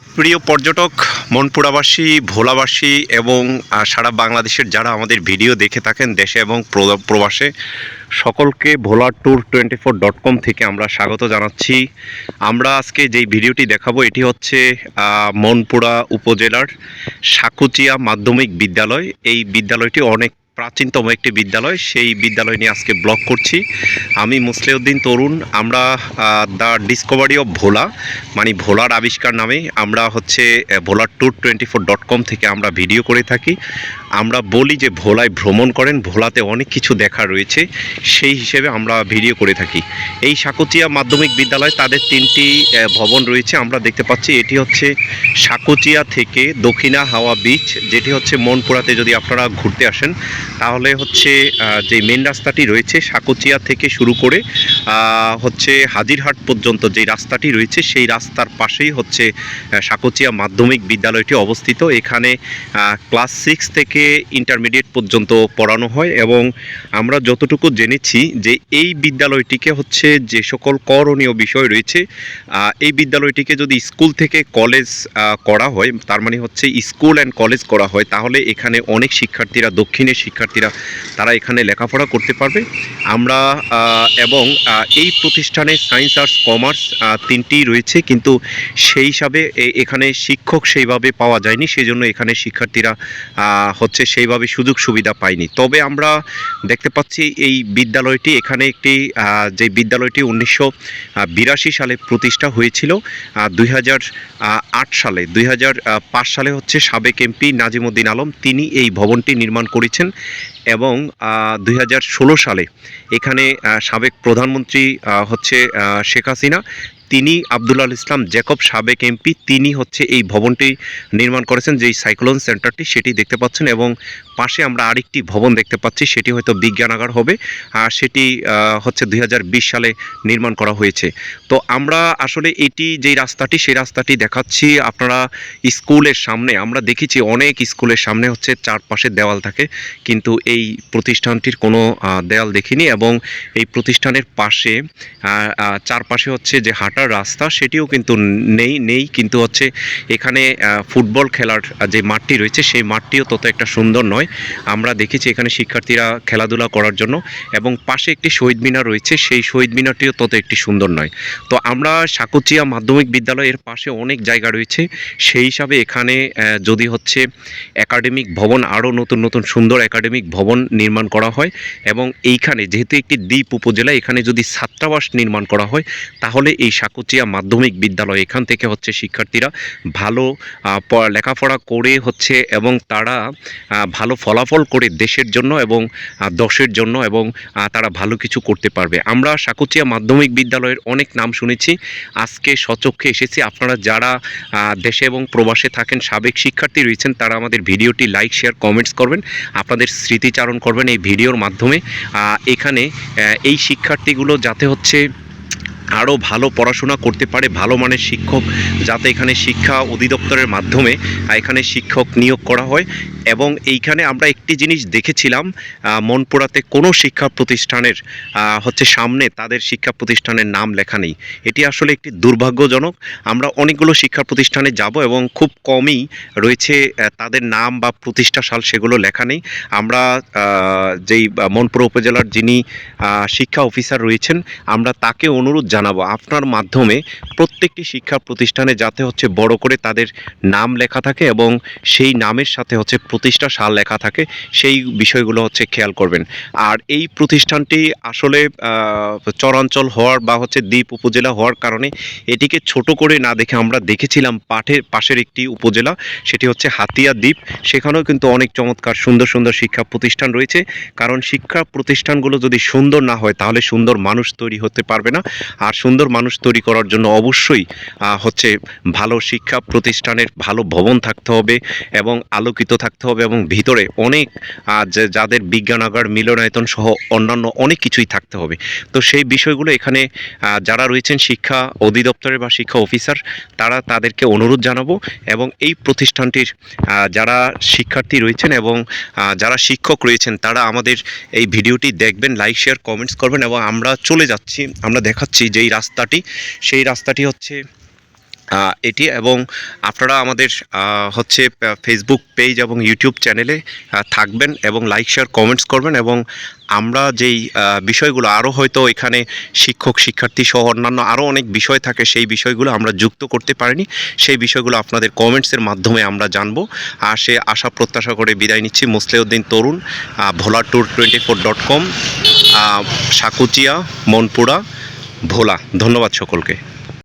প্রিয় পর্যটক, মনপুরাবাসী, ভোলাবাসী এবং সারা বাংলাদেশের যারা আমাদের ভিডিও দেখে থাকেন দেশে এবং প্রবাসে, সকলকে ভোলা ট্যুর 24.com থেকে আমরা স্বাগত জানাচ্ছি। আমরা আজকে যেই ভিডিওটি দেখাবো এটি হচ্ছে মনপুরা উপজেলার সাকুচিয়া মাধ্যমিক বিদ্যালয়। এই বিদ্যালয়টি অনেক প্রাচীনতম একটি বিদ্যালয়। সেই বিদ্যালয় নিয়ে আজকে ব্লগ করছি। আমি মুসলিউদ্দিন তরুণ। আমরা দ্য ডিসকভারি অফ ভোলা, মানে ভোলার আবিষ্কার নামে আমরা হচ্ছে ভোলা ট্যুর 24.com থেকে আমরা ভিডিও করে থাকি। আমরা বলি যে ভোলায় ভ্রমণ করেন, ভোলাতে অনেক কিছু দেখার রয়েছে, সেই হিসেবে আমরা ভিডিও করে থাকি। এই সাকুচিয়া মাধ্যমিক বিদ্যালয় তাদের 3টি ভবন রয়েছে। আমরা দেখতে পাচ্ছি এটি হচ্ছে সাকুচিয়া থেকে দক্ষিণা হাওয়া বিচ, যেটি হচ্ছে মনপুরাতে যদি আপনারা ঘুরতে আসেন তাহলে হচ্ছে যে মেন রাস্তাটি রয়েছে সাকুচিয়া থেকে শুরু করে হচ্ছে হাজিরহাট পর্যন্ত যে রাস্তাটি রয়েছে সেই রাস্তার পাশেই হচ্ছে সাকুচিয়া মাধ্যমিক বিদ্যালয়টি অবস্থিত। এখানে ক্লাস 6 থেকে ইন্টারমিডিয়েট পর্যন্ত পড়ানো হয় এবং আমরা যতটুকু জেনেছি যে এই বিদ্যালয়টিকে হচ্ছে যে সকল করণীয় বিষয় রয়েছে, এই বিদ্যালয়টিকে যদি স্কুল থেকে কলেজ করা হয়, তার মানে হচ্ছে স্কুল অ্যান্ড কলেজ করা হয়, তাহলে এখানে অনেক শিক্ষার্থীরা, দক্ষিণের শিক্ষার্থীরা, তারা এখানে লেখাপড়া করতে পারবে। আমরা এবং এই প্রতিষ্ঠানে সায়েন্স, আর্টস, কমার্স 3টি রয়েছে, কিন্তু সেই হিসাবে এখানে শিক্ষক সেইভাবে পাওয়া যায়নি, সেই জন্য এখানে শিক্ষার্থীরা হচ্ছে সেইভাবে সুযোগ সুবিধা পায়নি। তবে আমরা দেখতে পাচ্ছি এই বিদ্যালয়টি, এখানে একটি যে বিদ্যালয়টি 1982 সালে প্রতিষ্ঠা হয়েছিল। 2008 সালে 2005 সালে হচ্ছে সাবেক এমপি নাজিমউদ্দিন আলম তিনি এই ভবনটি নির্মাণ করেছেন এবং 2016 সালে এখানে সাবেক প্রধানমন্ত্রী হচ্ছে শেখ হাসিনা, তিনি আব্দুল ইসলাম জ্যাকব সাবেক এমপি, তিনি হচ্ছে এই ভবনটি নির্মাণ করেছেন, যেই সাইক্লোন সেন্টারটি সেটি দেখতে পাচ্ছেন। এবং পাশে আমরা আরেকটি ভবন দেখতে পাচ্ছি, সেটি হয়তো বিজ্ঞানাগার হবে, আর সেটি হচ্ছে 2020 সালে নির্মাণ করা হয়েছে। তো আমরা আসলে এটি যেই রাস্তাটি, সেই রাস্তাটি দেখাচ্ছি। আপনারা স্কুলের সামনে, আমরা দেখেছি অনেক স্কুলের সামনে হচ্ছে চারপাশে দেওয়াল থাকে, কিন্তু এই প্রতিষ্ঠানটির কোনো দেওয়াল দেখিনি। এবং এই প্রতিষ্ঠানের পাশে চারপাশে হচ্ছে যে হাঁটার রাস্তা সেটিও কিন্তু নেই, কিন্তু হচ্ছে এখানে ফুটবল খেলার যে মাঠটি রয়েছে সেই মাঠটিও তত একটা সুন্দর নয়। আমরা দেখেছি এখানে শিক্ষার্থীরা খেলাধুলা করার জন্য, এবং পাশে একটি শহীদ মিনার রয়েছে, সেই শহীদ মিনারটিও তত একটি সুন্দর নয়। তো আমরা সাকুচিয়া মাধ্যমিক বিদ্যালয়ের পাশে অনেক জায়গা রয়েছে, সেই হিসাবে এখানে যদি হচ্ছে একাডেমিক ভবন, আরও নতুন নতুন সুন্দর একাডেমিক ভবন নির্মাণ করা হয়, এবং এইখানে যেহেতু একটি দ্বীপ উপজেলা, এখানে যদি ছাত্রাবাস নির্মাণ করা হয় তাহলে এই সাকুচিয়া মাধ্যমিক বিদ্যালয়, এখান থেকে হচ্ছে শিক্ষার্থীরা ভালো লেখাপড়া করে হচ্ছে এবং তারা ভালো ফলাফল করে দেশের জন্য এবং দশের জন্য, এবং তারা ভালো কিছু করতে পারবে। আমরা সাকুচিয়া মাধ্যমিক বিদ্যালয়ের অনেক নাম শুনেছি, আজকে স্বচক্ষে এসেছি। আপনারা যারা দেশে এবং প্রবাসে থাকেন, সাবেক শিক্ষার্থী রয়েছেন, তারা আমাদের ভিডিওটি লাইক, শেয়ার, কমেন্টস করবেন, আপনাদের স্মৃতিচারণ করবেন এই ভিডিওর মাধ্যমে। এখানে এই শিক্ষার্থীগুলো যাতে হচ্ছে আরও ভালো পড়াশোনা করতে পারে, ভালো মানের শিক্ষক যাতে এখানে শিক্ষা অধিদপ্তরের মাধ্যমে এখানে শিক্ষক নিয়োগ করা হয়। এবং এইখানে আমরা একটি জিনিস দেখেছিলাম, মনপুরাতে কোনো শিক্ষা প্রতিষ্ঠানের হচ্ছে সামনে তাদের শিক্ষা প্রতিষ্ঠানের নাম লেখা নেই। এটি আসলে একটি দুর্ভাগ্যজনক। আমরা অনেকগুলো শিক্ষা প্রতিষ্ঠানে যাব এবং খুব কমই রয়েছে তাদের নাম বা প্রতিষ্ঠা সাল সেগুলো লেখা নেই। আমরা যেই মনপুরা উপজেলার যিনি শিক্ষা অফিসার রয়েছেন, আমরা তাকে অনুরোধ জানাবো আপনার মাধ্যমে প্রত্যেকটি শিক্ষা প্রতিষ্ঠানে যাতে হচ্ছে বড় করে তাদের নাম লেখা থাকে এবং সেই নামের সাথে হচ্ছে প্রতিষ্ঠা সাল লেখা থাকে, সেই বিষয়গুলো হচ্ছে খেয়াল করবেন। আর এই প্রতিষ্ঠানটি আসলে চরাঞ্চল হওয়ার বা হচ্ছে দ্বীপ উপজেলা হওয়ার কারণে এটিকে ছোট করে না দেখে আমরা দেখেছিলাম পাশের একটি উপজেলা, সেটি হচ্ছে হাতিয়া দ্বীপ, সেখানেও কিন্তু অনেক চমৎকার সুন্দর সুন্দর শিক্ষা প্রতিষ্ঠান রয়েছে। কারণ শিক্ষা প্রতিষ্ঠানগুলো যদি সুন্দর না হয় তাহলে সুন্দর মানুষ তৈরি হতে পারবে না। আর সুন্দর মানুষ তৈরি করার জন্য অবশ্যই হচ্ছে ভালো শিক্ষা প্রতিষ্ঠানের ভালো ভবন থাকতে হবে এবং আলোকিত থাকতে হবে, এবং ভিতরে অনেক যাদের বিজ্ঞানাগার, মিলনায়তন সহ অন্যান্য অনেক কিছুই থাকতে হবে। তো সেই বিষয়গুলো এখানে যারা রয়েছেন শিক্ষা অধিদপ্তরের বা শিক্ষা অফিসার, তাদেরকে অনুরোধ জানাবো। এবং এই প্রতিষ্ঠানটির যারা শিক্ষার্থী রয়েছেন এবং যারা শিক্ষক রয়েছেন, তারা আমাদের এই ভিডিওটি দেখবেন, লাইক, শেয়ার, কমেন্টস করবেন। এবং আমরা চলে যাচ্ছি, আমরা দেখাচ্ছি যেই রাস্তাটি, সেই রাস্তাটি হচ্ছে এটি। এবং আপনারা আমাদের হচ্ছে ফেসবুক পেজ এবং ইউটিউব চ্যানেলে থাকবেন এবং লাইক শেয়ার কমেন্টস করবেন। এবং আমরা যেই বিষয়গুলো আরও হয়তো এখানে শিক্ষক শিক্ষার্থী সহ অন্যান্য আরও অনেক বিষয় থাকে, সেই বিষয়গুলো আমরা যুক্ত করতে পারিনি, সেই বিষয়গুলো আপনাদের কমেন্টসের মাধ্যমে আমরা জানবো। আর সে আশা প্রত্যাশা করে বিদায় নিচ্ছি। মুসলিউদ্দিন তরুণ, ভোলাট্যুর24.com, সাকুচিয়া, মনপুরা, ভোলা। ধন্যবাদ সকলকে।